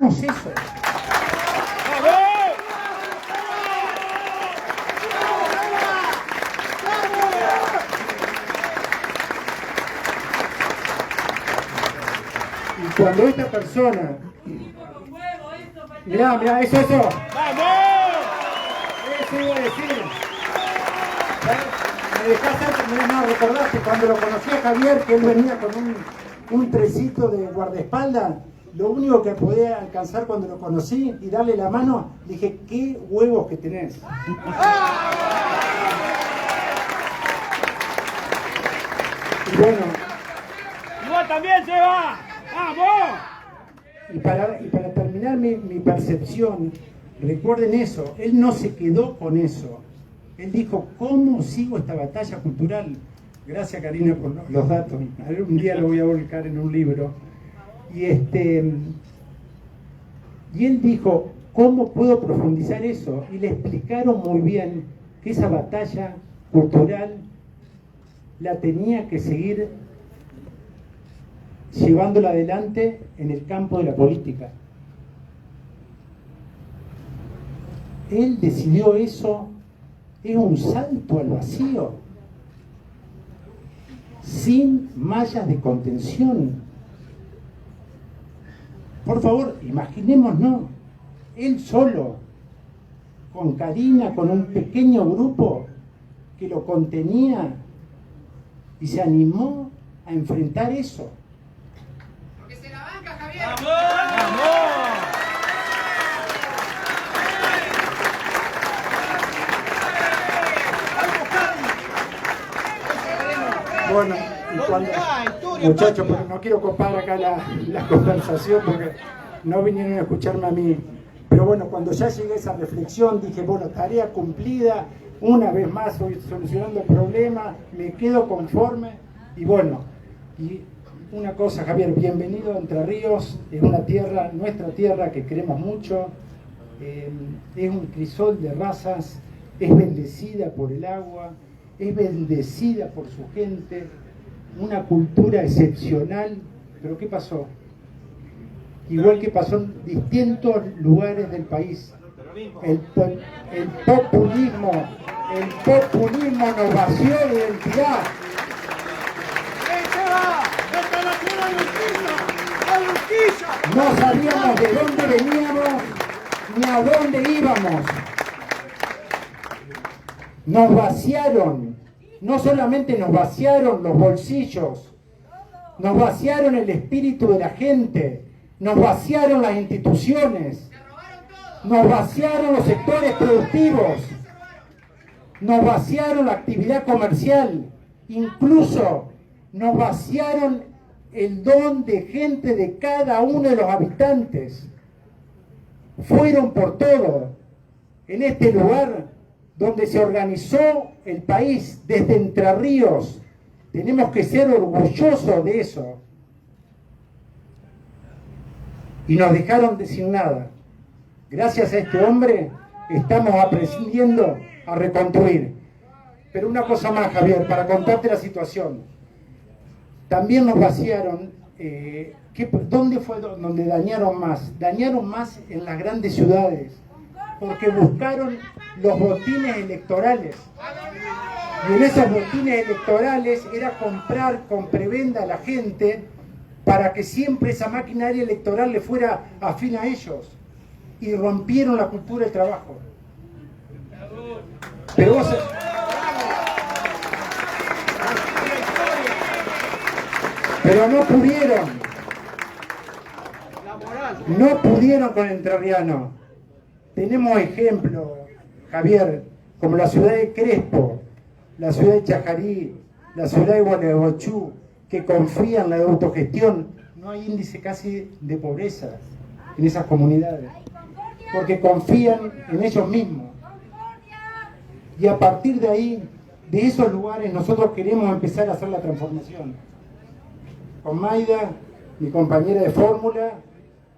es eso. Y cuando esta persona... Mirá, eso. Eso iba a decir. Me dejaste, recordaste cuando lo conocí a Javier, que él venía con un trecito de guardaespaldas. Lo único que podía alcanzar cuando lo conocí y darle la mano, dije, qué huevos que tenés. Y bueno. ¡Y vos también, Seba! ¡Vamos! Y para terminar mi percepción, recuerden eso, él no se quedó con eso. Él dijo, ¿cómo sigo esta batalla cultural? Gracias, Karina, por los datos. Un día lo voy a volcar en un libro. Y él dijo, ¿cómo puedo profundizar eso? Y le explicaron muy bien que esa batalla cultural la tenía que seguir llevándola adelante en el campo de la política. Él decidió eso, es un salto al vacío, sin mallas de contención. Por favor, imaginémonos, él solo, con Karina, con un pequeño grupo que lo contenía y se animó a enfrentar eso. Porque se la banca, Javier. ¡Vamos! Bueno, y cuando, muchachos, pero no quiero copar acá la conversación porque no vinieron a escucharme a mí. Pero bueno, cuando ya llegué a esa reflexión, dije, bueno, tarea cumplida, una vez más solucionando el problema, me quedo conforme. Y bueno, y una cosa, Javier, bienvenido a Entre Ríos, es una tierra, nuestra tierra que queremos mucho, es un crisol de razas, es bendecida por el agua, es bendecida por su gente, una cultura excepcional. Pero ¿qué pasó? Igual que pasó en distintos lugares del país, el populismo nos vació de identidad. No sabíamos de dónde veníamos ni a dónde íbamos. Nos vaciaron, no solamente nos vaciaron los bolsillos, nos vaciaron el espíritu de la gente, nos vaciaron las instituciones, nos vaciaron los sectores productivos, nos vaciaron la actividad comercial, incluso nos vaciaron el don de gente de cada uno de los habitantes. Fueron por todo en este lugar donde se organizó el país desde Entre Ríos. Tenemos que ser orgullosos de eso. Y nos dejaron sin nada. Gracias a este hombre estamos aprendiendo a reconstruir. Pero una cosa más, Javier, para contarte la situación. También nos vaciaron. ¿Dónde fue donde dañaron más? Dañaron más en las grandes ciudades, porque buscaron los botines electorales. Y en esos botines electorales era comprar con prebenda a la gente para que siempre esa maquinaria electoral le fuera afín a ellos. Y rompieron la cultura del trabajo. Pero vos... Pero no pudieron con el entrerriano. Tenemos ejemplos, Javier, como la ciudad de Crespo, la ciudad de Chajarí, la ciudad de Gualeguaychú, que confían en la autogestión. No hay índice casi de pobreza en esas comunidades, porque confían en ellos mismos. Y a partir de ahí, de esos lugares, nosotros queremos empezar a hacer la transformación. Con Maida, mi compañera de fórmula,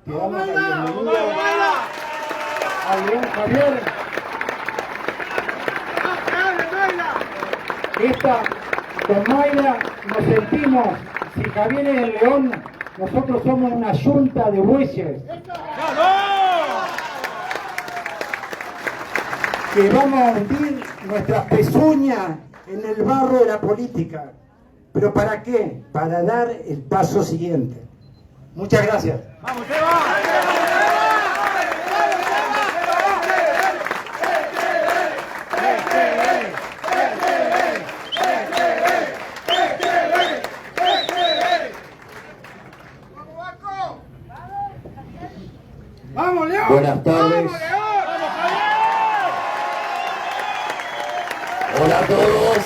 te damos la bienvenida. Al León Javier. Con Mayra nos sentimos, si Javier es el León, nosotros somos una yunta de bueyes. que vamos a hundir nuestras pezuñas en el barro de la política. ¿Pero para qué? Para dar el paso siguiente. Muchas gracias. ¡Vamos, Seba! ¡Vamos, León! Buenas tardes. ¡Vamos, León! ¡Vamos, Javier! Hola a todos.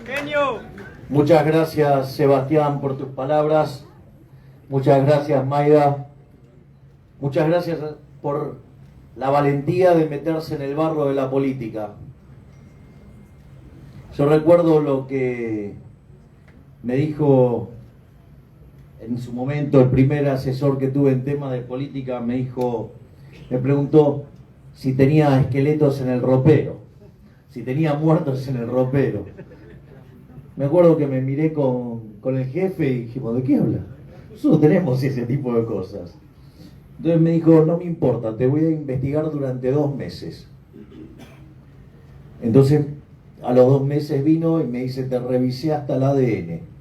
Genio. Muchas gracias, Sebastián, por tus palabras. Muchas gracias, Maida. Muchas gracias por la valentía de meterse en el barro de la política. Yo recuerdo lo que me dijo en su momento el primer asesor que tuve en tema de política. Me preguntó si tenía esqueletos en el ropero, si tenía muertos en el ropero. Me acuerdo que me miré con el jefe y dijimos, ¿de qué habla? Nosotros tenemos ese tipo de cosas. Entonces me dijo, no me importa, te voy a investigar durante 2 meses. Entonces, a los 2 meses vino y me dice, te revisé hasta el ADN.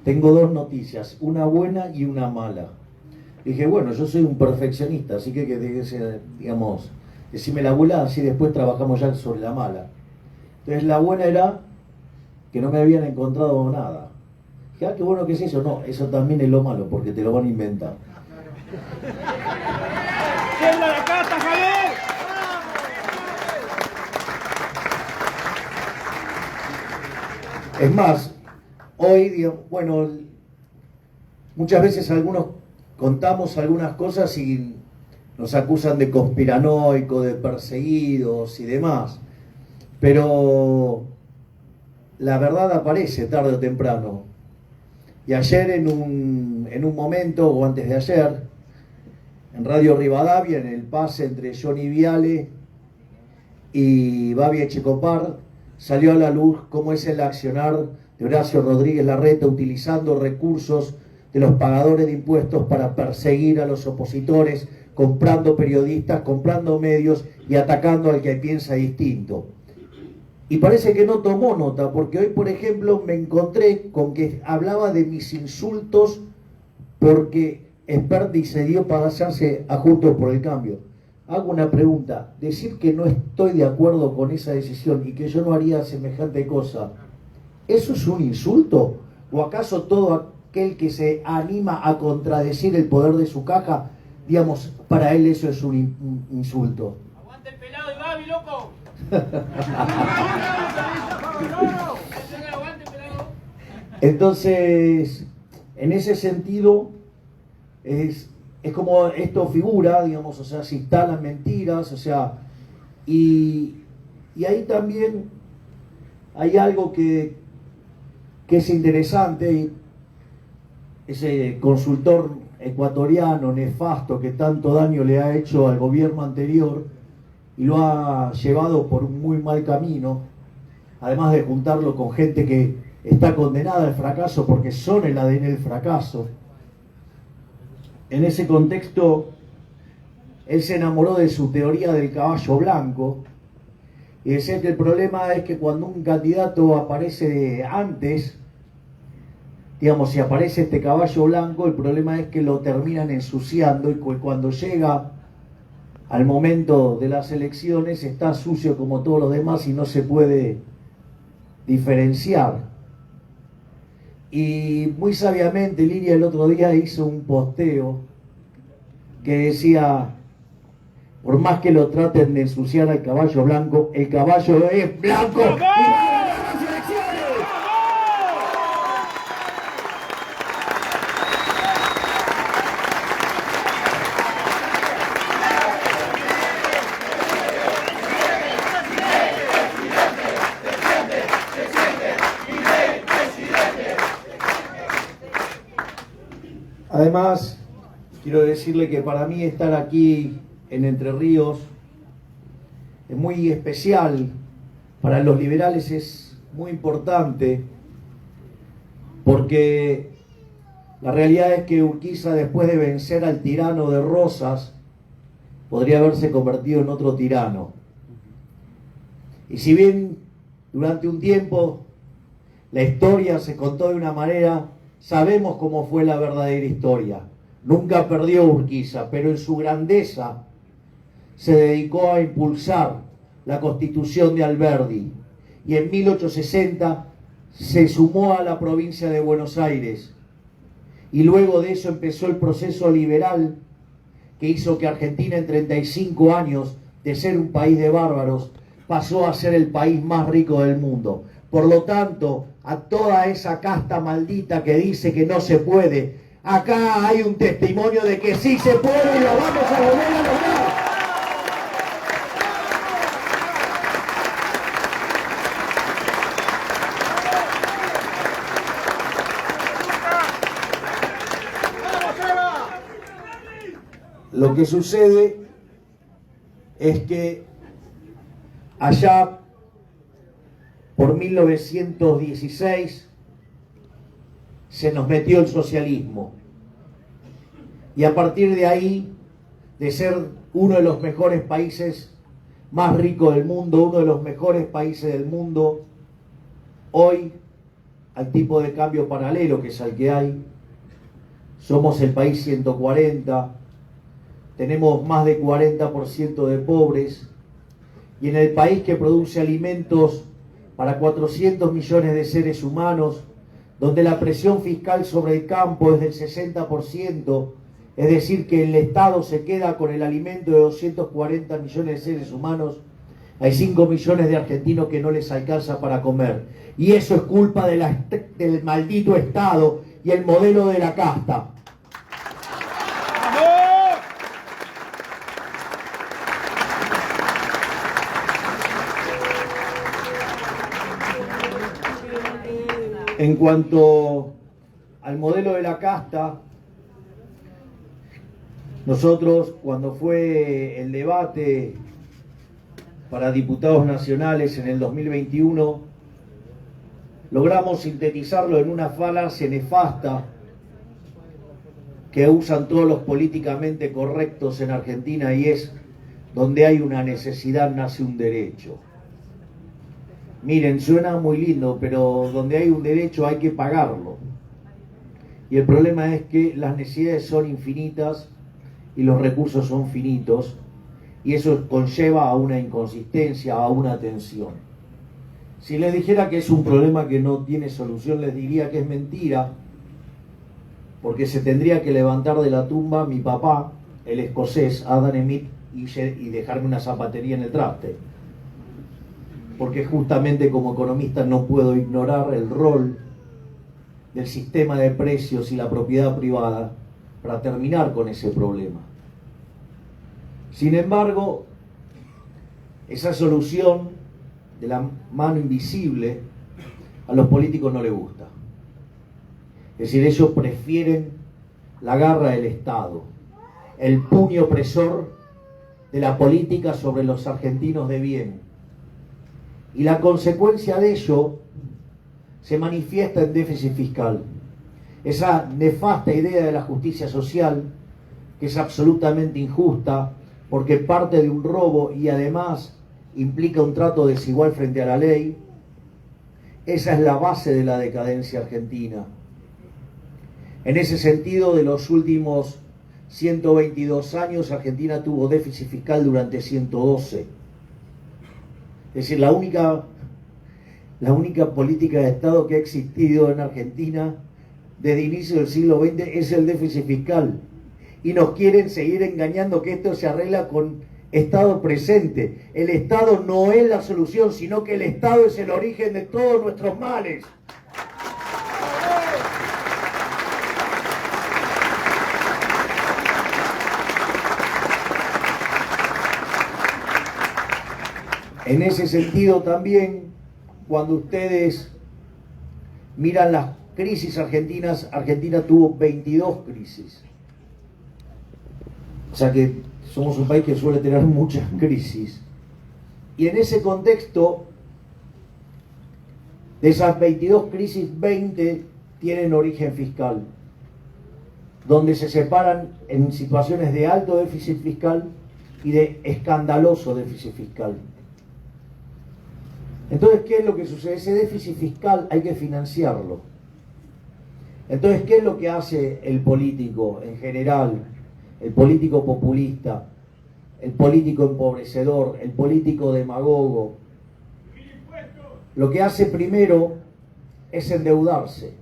Tengo 2 noticias, una buena y una mala. Dije, bueno, yo soy un perfeccionista, así que digamos, decime la buena, así después trabajamos ya sobre la mala. Entonces la buena era que no me habían encontrado nada. Dije, ah, qué bueno que es eso. No, eso también es lo malo, porque te lo van a inventar. ¡Tiembla la casa, Javier! Es más, hoy, bueno, muchas veces algunos contamos algunas cosas y nos acusan de conspiranoicos, de perseguidos y demás. Pero la verdad aparece tarde o temprano. Y ayer en un momento, o antes de ayer, en Radio Rivadavia, en el pase entre Johnny Viale y Babi Echecopar, salió a la luz cómo es el accionar de Horacio Rodríguez Larreta utilizando recursos de los pagadores de impuestos para perseguir a los opositores, comprando periodistas, comprando medios y atacando al que piensa distinto. Y parece que no tomó nota, porque hoy, por ejemplo, me encontré con que hablaba de mis insultos porque Esperti se dio para hacerse a Juntos por el Cambio. Hago una pregunta, decir que no estoy de acuerdo con esa decisión y que yo no haría semejante cosa, ¿eso es un insulto? ¿O acaso todo aquel que se anima a contradecir el poder de su caja, digamos, para él eso es un insulto? ¡Aguante el pelado y Babi, loco! Entonces, en ese sentido, es como esto figura, digamos, o sea, se instalan mentiras, o sea, y ahí también hay algo que es interesante. Ese consultor ecuatoriano nefasto que tanto daño le ha hecho al gobierno anterior y lo ha llevado por un muy mal camino, además de juntarlo con gente que está condenada al fracaso porque son el ADN del fracaso. En ese contexto, él se enamoró de su teoría del caballo blanco y decía que el problema es que cuando un candidato aparece antes, digamos, si aparece este caballo blanco, el problema es que lo terminan ensuciando y cuando llega al momento de las elecciones está sucio como todos los demás y no se puede diferenciar. Y muy sabiamente Liria el otro día hizo un posteo que decía, por más que lo traten de ensuciar al caballo blanco, el caballo es blanco. Además, quiero decirle que para mí estar aquí en Entre Ríos es muy especial, para los liberales es muy importante, porque La realidad es que Urquiza, después de vencer al tirano de Rosas, podría haberse convertido en otro tirano. Y si bien durante un tiempo la historia se contó de una manera, sabemos cómo fue la verdadera historia. Nunca perdió Urquiza, pero en su grandeza se dedicó a impulsar la Constitución de Alberdi. Y en 1860 se sumó a la provincia de Buenos Aires. Y luego de eso empezó el proceso liberal que hizo que Argentina en 35 años, de ser un país de bárbaros, pasó a ser el país más rico del mundo. Por lo tanto, a toda esa casta maldita que dice que no se puede, acá hay un testimonio de que sí se puede y lo vamos a volver a lograr. Lo que sucede es que allá por 1916 se nos metió el socialismo y a partir de ahí, de ser uno de los mejores países más ricos del mundo, uno de los mejores países del mundo, hoy al tipo de cambio paralelo que es el que hay, somos el país 140, tenemos más de 40% de pobres, y en el país que produce alimentos para 400 millones de seres humanos, donde la presión fiscal sobre el campo es del 60%, es decir, que el Estado se queda con el alimento de 240 millones de seres humanos, hay 5 millones de argentinos que no les alcanza para comer. Y eso es culpa del maldito Estado y el modelo de la casta. En cuanto al modelo de la casta, nosotros cuando fue el debate para diputados nacionales en el 2021, logramos sintetizarlo en una falacia nefasta que usan todos los políticamente correctos en Argentina, y es: donde hay una necesidad nace un derecho. Miren, suena muy lindo, pero donde hay un derecho hay que pagarlo. Y el problema es que las necesidades son infinitas y los recursos son finitos, y eso conlleva a una inconsistencia, a una tensión. Si les dijera que es un problema que no tiene solución, les diría que es mentira, porque se tendría que levantar de la tumba mi papá, el escocés Adam Smith, y dejarme una zapatería en el traste. Porque justamente como economista no puedo ignorar el rol del sistema de precios y la propiedad privada para terminar con ese problema. Sin embargo, esa solución de la mano invisible a los políticos no les gusta. Es decir, ellos prefieren la garra del Estado, el puño opresor de la política sobre los argentinos de bien. Y la consecuencia de ello se manifiesta en déficit fiscal. Esa nefasta idea de la justicia social, que es absolutamente injusta, porque parte de un robo y además implica un trato desigual frente a la ley, esa es la base de la decadencia argentina. En ese sentido, de los últimos 122 años, Argentina tuvo déficit fiscal durante 112. Es decir, la única política de Estado que ha existido en Argentina desde el inicio del siglo XX es el déficit fiscal. Y nos quieren seguir engañando que esto se arregla con Estado presente. El Estado no es la solución, sino que el Estado es el origen de todos nuestros males. En ese sentido también, cuando ustedes miran las crisis argentinas, Argentina tuvo 22 crisis. O sea que somos un país que suele tener muchas crisis. Y en ese contexto, de esas 22 crisis, 20 tienen origen fiscal. donde se separan en situaciones de alto déficit fiscal y de escandaloso déficit fiscal. Entonces, ¿qué es lo que sucede? Ese déficit fiscal hay que financiarlo. Entonces, ¿qué es lo que hace el político en general? El político populista, el político empobrecedor, el político demagogo. Lo que hace primero es endeudarse.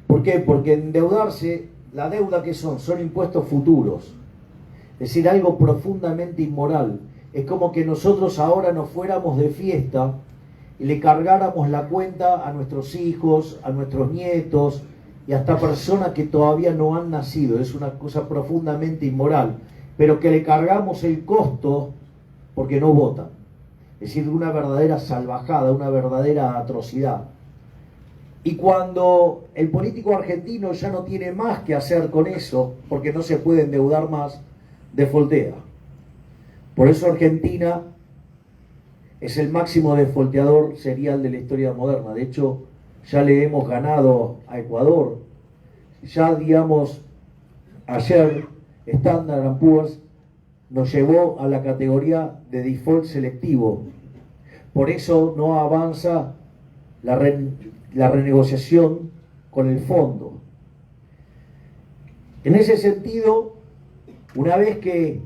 ¿Por qué? Porque endeudarse, la deuda que son impuestos futuros. Es decir, algo profundamente inmoral. Es como que nosotros ahora nos fuéramos de fiesta y le cargáramos la cuenta a nuestros hijos, a nuestros nietos y hasta personas que todavía no han nacido. Es una cosa profundamente inmoral, pero que le cargamos el costo porque no votan. Es decir, una verdadera salvajada, una verdadera atrocidad. Y cuando el político argentino ya no tiene más que hacer con eso, porque no se puede endeudar más, defoltea. Por eso Argentina es el máximo defolteador serial de la historia moderna. De hecho, ya le hemos ganado a Ecuador. Ya, digamos, ayer Standard & Poor's nos llevó a la categoría de default selectivo. Por eso no avanza la renegociación con el fondo. En ese sentido, una vez que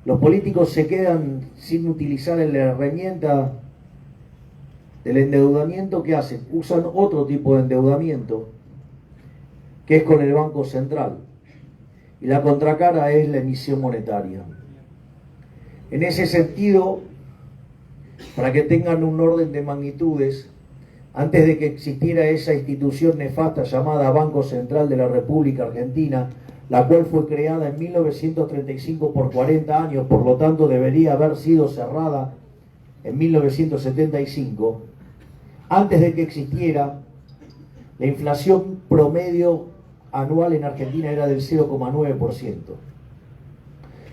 los políticos se quedan sin utilizar la herramienta del endeudamiento, ¿qué hacen? Usan otro tipo de endeudamiento, que es con el Banco Central. Y la contracara es la emisión monetaria. En ese sentido, para que tengan un orden de magnitudes, antes de que existiera esa institución nefasta llamada Banco Central de la República Argentina, la cual fue creada en 1935 por 40 años, por lo tanto debería haber sido cerrada en 1975, antes de que existiera, la inflación promedio anual en Argentina era del 0,9%.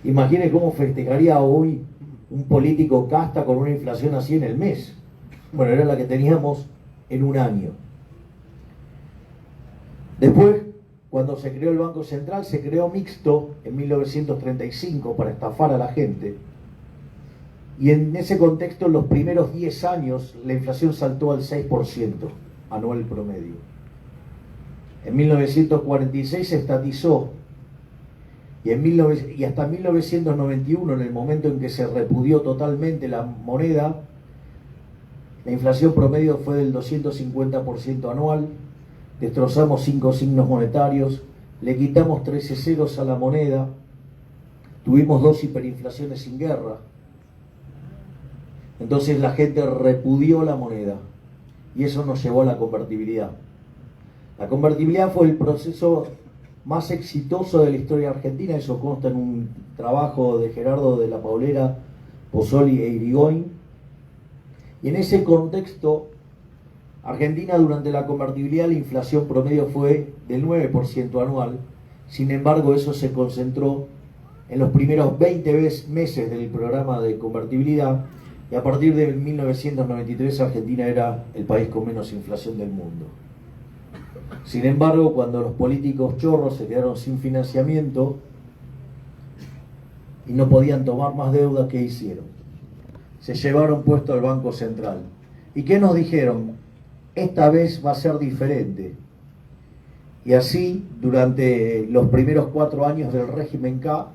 Imagine cómo festejaría hoy un político casta con una inflación así en el mes. Bueno, era la que teníamos en un año. Después, cuando se creó el Banco Central, se creó mixto en 1935 para estafar a la gente. Y en ese contexto, en los primeros 10 años, la inflación saltó al 6% anual promedio. En 1946 se estatizó y hasta 1991, en el momento en que se repudió totalmente la moneda, la inflación promedio fue del 250% anual. Destrozamos 5 signos monetarios, le quitamos 13 ceros a la moneda, tuvimos 2 hiperinflaciones sin guerra. Entonces la gente repudió la moneda y eso nos llevó a la convertibilidad. La convertibilidad fue el proceso más exitoso de la historia argentina, eso consta en un trabajo de Gerardo de la Paulera, Pozzoli e Irigoyen. Y en ese contexto, Argentina durante la convertibilidad, la inflación promedio fue del 9% anual. Sin embargo, eso se concentró en los primeros 20 meses del programa de convertibilidad, y a partir de 1993 Argentina era el país con menos inflación del mundo. Sin embargo, cuando los políticos chorros se quedaron sin financiamiento y no podían tomar más deuda, ¿qué hicieron? Se llevaron puesto al Banco Central. ¿Y qué nos dijeron? Esta vez va a ser diferente. Y así, durante los primeros 4 años del régimen K,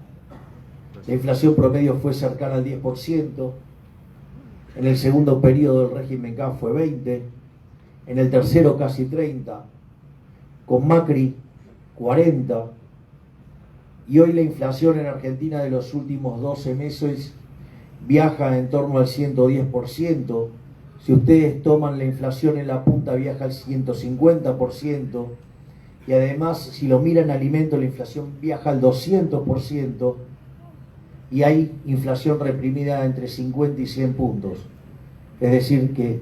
la inflación promedio fue cercana al 10%, en el segundo periodo del régimen K fue 20%, en el tercero casi 30%, con Macri 40%, y hoy la inflación en Argentina de los últimos 12 meses viaja en torno al 110%, si ustedes toman la inflación en la punta viaja al 150%, y además si lo miran en alimentos la inflación viaja al 200%, y hay inflación reprimida entre 50 y 100 puntos. Es decir que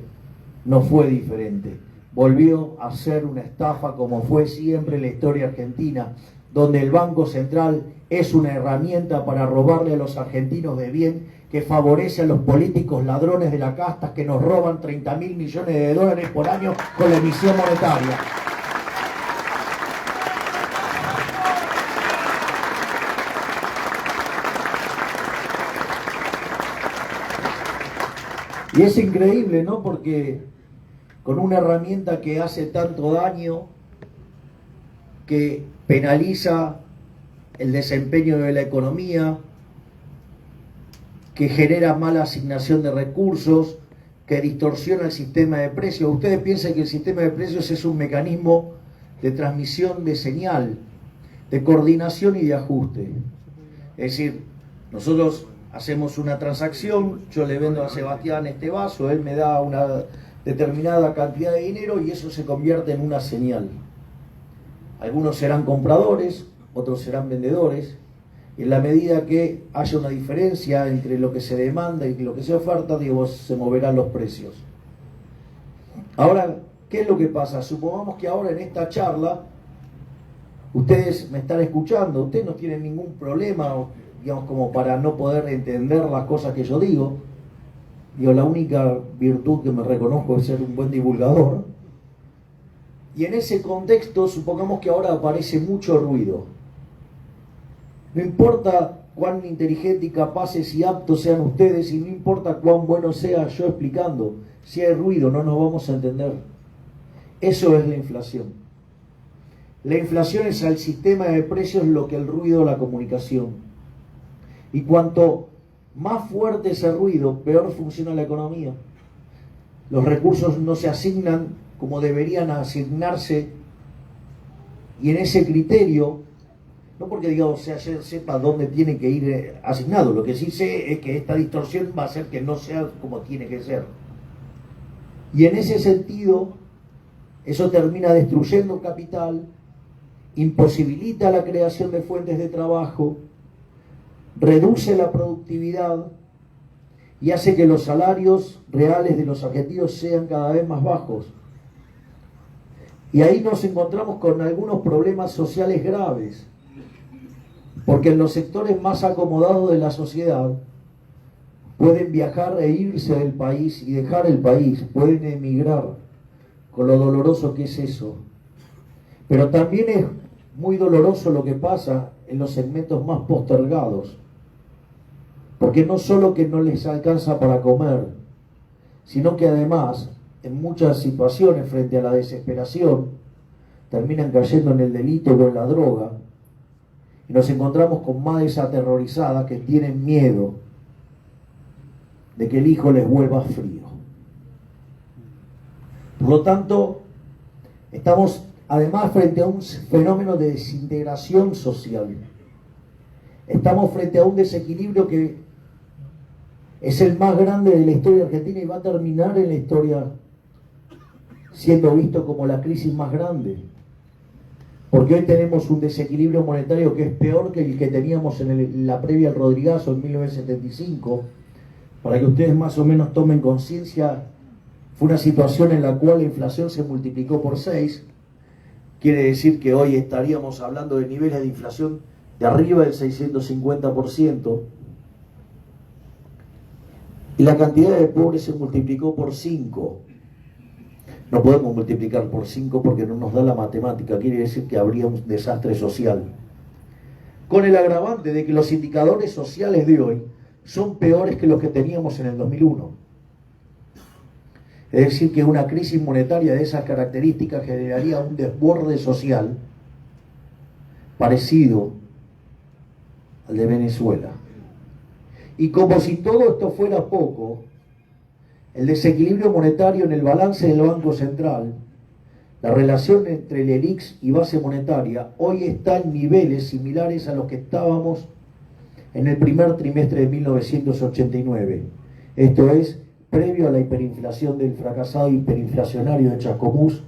no fue diferente. Volvió a ser una estafa como fue siempre en la historia argentina, donde el Banco Central es una herramienta para robarle a los argentinos de bien, que favorece a los políticos ladrones de la casta que nos roban 30.000 millones de dólares por año con la emisión monetaria. Y es increíble, ¿no? Porque con una herramienta que hace tanto daño, que penaliza el desempeño de la economía, que genera mala asignación de recursos, que distorsiona el sistema de precios. Ustedes piensan que el sistema de precios es un mecanismo de transmisión de señal, de coordinación y de ajuste. Es decir, nosotros hacemos una transacción, yo le vendo a Sebastián este vaso, él me da una determinada cantidad de dinero y eso se convierte en una señal. Algunos serán compradores, otros serán vendedores, y en la medida que haya una diferencia entre lo que se demanda y lo que se oferta, digo, se moverán los precios. Ahora, ¿qué es lo que pasa? Supongamos que ahora en esta charla, ustedes me están escuchando, ustedes no tienen ningún problema, digamos, como para no poder entender las cosas que yo digo. Digo, la única virtud que me reconozco es ser un buen divulgador. Y en ese contexto, supongamos que ahora aparece mucho ruido. No importa cuán inteligentes y capaces y aptos sean ustedes, y no importa cuán bueno sea yo explicando, si hay ruido no nos vamos a entender. Eso es la inflación. La inflación es al sistema de precios lo que el ruido a la comunicación. Y cuanto más fuerte es el ruido, peor funciona la economía. Los recursos no se asignan como deberían asignarse, y en ese criterio, no porque digamos sepa dónde tiene que ir asignado, lo que sí sé es que esta distorsión va a hacer que no sea como tiene que ser. Y en ese sentido, eso termina destruyendo capital, imposibilita la creación de fuentes de trabajo, reduce la productividad y hace que los salarios reales de los argentinos sean cada vez más bajos. Y ahí nos encontramos con algunos problemas sociales graves, porque en los sectores más acomodados de la sociedad pueden viajar e irse del país y dejar el país, pueden emigrar, con lo doloroso que es eso. Pero también es muy doloroso lo que pasa en los segmentos más postergados, porque no solo que no les alcanza para comer, sino que además, en muchas situaciones frente a la desesperación, terminan cayendo en el delito o en la droga, y nos encontramos con madres aterrorizadas que tienen miedo de que el hijo les vuelva frío. Por lo tanto, estamos además frente a un fenómeno de desintegración social. Estamos frente a un desequilibrio que es el más grande de la historia argentina y va a terminar en la historia siendo visto como la crisis más grande. Porque hoy tenemos un desequilibrio monetario que es peor que el que teníamos en la previa al Rodrigazo en 1975. Para que ustedes más o menos tomen conciencia, fue una situación en la cual la inflación se multiplicó por 6. Quiere decir que hoy estaríamos hablando de niveles de inflación de arriba del 650%. Y la cantidad de pobres se multiplicó por 5. No podemos multiplicar por 5 porque no nos da la matemática, quiere decir que habría un desastre social. Con el agravante de que los indicadores sociales de hoy son peores que los que teníamos en el 2001. Es decir, que una crisis monetaria de esas características generaría un desborde social parecido al de Venezuela. Y como si todo esto fuera poco, el desequilibrio monetario en el balance del Banco Central, la relación entre el ELIX y base monetaria, hoy está en niveles similares a los que estábamos en el primer trimestre de 1989. Esto es, previo a la hiperinflación del fracasado hiperinflacionario de Chascomús